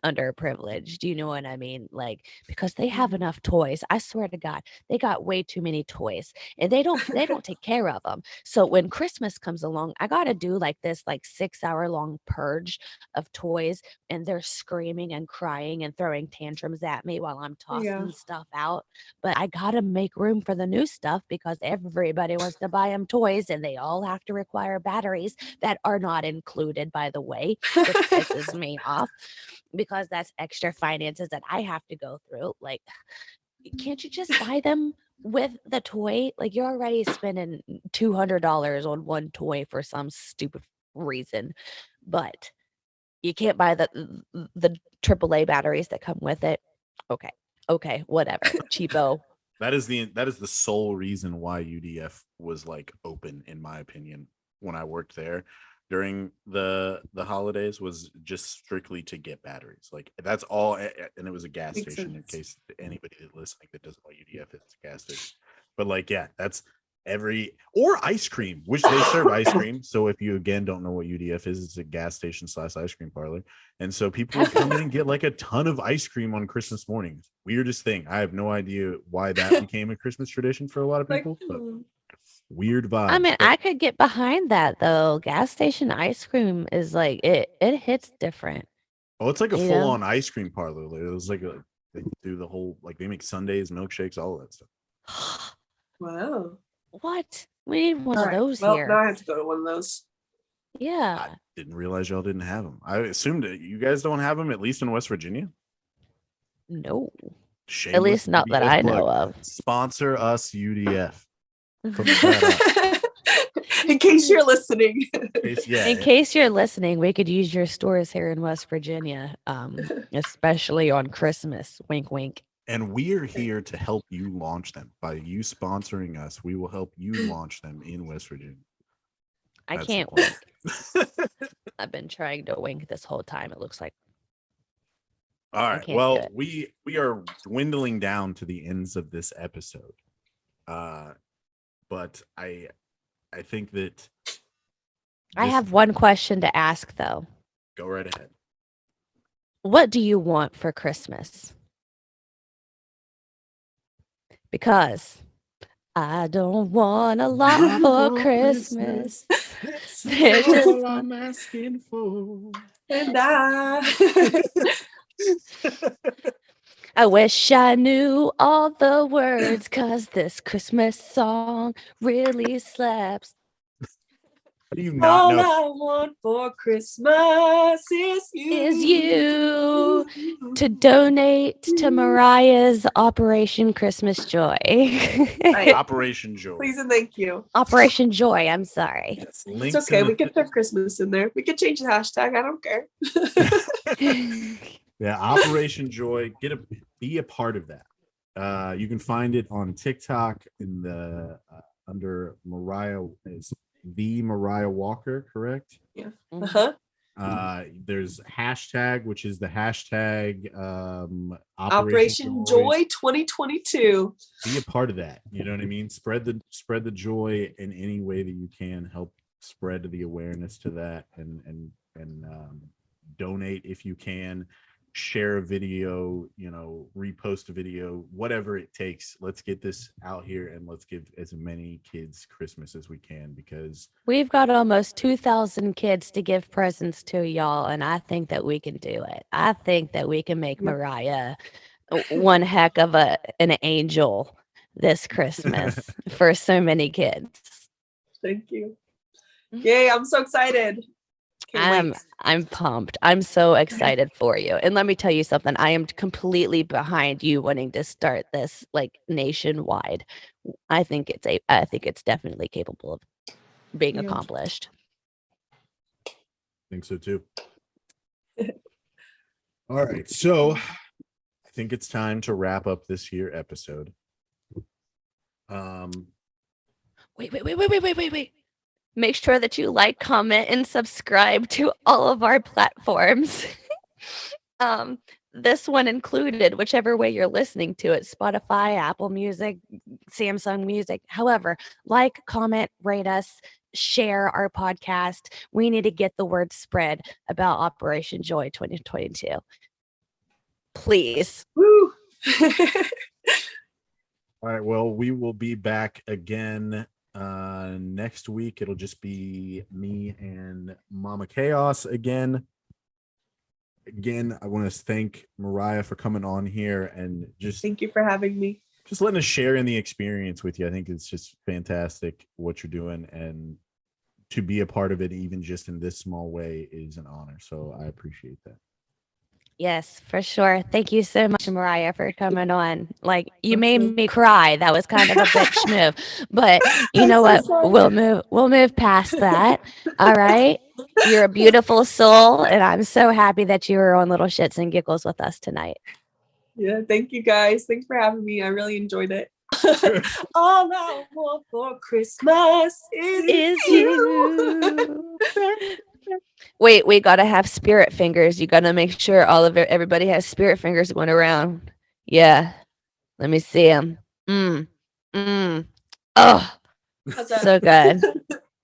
underprivileged. Do you know what I mean? Like, because they have enough toys. I swear to God, they got way too many toys, and they don't take care of them. So when Christmas comes along, I gotta do like this like 6 hour long purge of toys, and they're screaming and crying and throwing tantrums at me while I'm Yeah. tossing stuff out. But I gotta make room for the new stuff because everybody wants to buy them toys, and they all have to require batteries that are not included, by the way, which pisses me off because that's extra finances that I have to go through. Like, can't you just buy them with the toy? Like, you're already spending $200 on one toy for some stupid reason, but you can't buy the AAA batteries that come with it. Okay, whatever, cheapo. That is the sole reason why UDF was like open, in my opinion, when I worked there during the holidays, was just strictly to get batteries. Like, that's all. And it was a gas Makes station, in sense. case anybody that's listening that doesn't know what UDF is, it's a gas station. But like, yeah, that's or ice cream, which they serve ice cream. So if you again don't know what UDF is, it's a gas station / ice cream parlor. And so people would come in and get like a ton of ice cream on Christmas mornings. Weirdest thing. I have no idea why that became a Christmas tradition for a lot of Like, people, but weird vibes. I mean, But I could get behind that though. Gas station ice cream is like it hits different. it's like a You full know? on ice cream parlor. Like, it was like they do the whole, like, they make sundaes, milkshakes, all of that stuff. wow. What? We need one All of right. those Well, here. now I have to go to one of those. I Yeah. didn't realize y'all didn't have them. I assumed that you guys don't have them, at least in West Virginia. No. Shameless At least not that UDF I plug. know of. Sponsor us, UDF. Hook that up. In case you're listening. In case you're listening, we could use your stores here in West Virginia, especially on Christmas. Wink, wink. And we are here to help you launch them. By you sponsoring us, we will help you launch them in West Virginia. I That's can't the wink. I've been trying to wink this whole time. It looks like. All I right. can't do Well, it. we are dwindling down to the ends of this episode. But I think that I this- have one question to ask though. Go right ahead. What do you want for Christmas? Because I don't want a lot for Christmas. There's just all I'm asking for. And I. I wish I knew all the words, 'cause this Christmas song really slaps. How do you not All know? I want for Christmas is you. Is you to donate to Mariah's Operation Christmas Joy. Right. Operation Joy. Please and thank you. Operation Joy, I'm sorry. Yes, It's links okay. in We the- can throw Christmas in there. We can change the hashtag. I don't care. Yeah, Operation Joy. Be a part of that. You can find it on TikTok in the under Mariah, is the Mariah Walker, correct? Uh-huh. There's hashtag, which is the hashtag Operation Joy 2022. Be a part of that. You know what I mean? Spread the joy in any way that you can. Help spread the awareness to that, and donate if you can. Share a video, repost a video, whatever it takes. Let's get this out here, and let's give as many kids Christmas as we can, because We've got almost 2,000 kids to give presents to, y'all, and I think that we can do it. I think that we can make Mariah one heck of an angel this Christmas for so many kids. Thank you. Yay, I'm so excited. Can't wait. I'm pumped. I'm so excited for you. And let me tell you something. I am completely behind you wanting to start this like nationwide. I think it's definitely capable of being accomplished. I think so too. All right, so I think it's time to wrap up this here episode. Wait. Make sure that you like, comment, and subscribe to all of our platforms. This one included, whichever way you're listening to it, Spotify, Apple Music, Samsung Music. However, like, comment, rate us, share our podcast. We need to get the word spread about Operation Joy 2022. Please. Woo. All right. Well, we will be back again next week. It'll just be me and Mama Chaos again. Again, I want to thank Mariah for coming on here and just Thank you for having me. Just letting us share in the experience with you. I think it's just fantastic what you're doing, and to be a part of it, even just in this small way, is an honor. So I appreciate that. Yes, for sure. Thank you so much, Mariah, for coming on. Like, you made me cry. That was kind of a bitch move, but you know what? We'll move past that. All right. You're a beautiful soul, and I'm so happy that you were on Little Shits and Giggles with us tonight. Yeah, thank you guys. Thanks for having me. I really enjoyed it. All I want for Christmas is you. Wait, we gotta have spirit fingers. You gotta make sure everybody has spirit fingers going around. Yeah, let me see them. Oh, so good.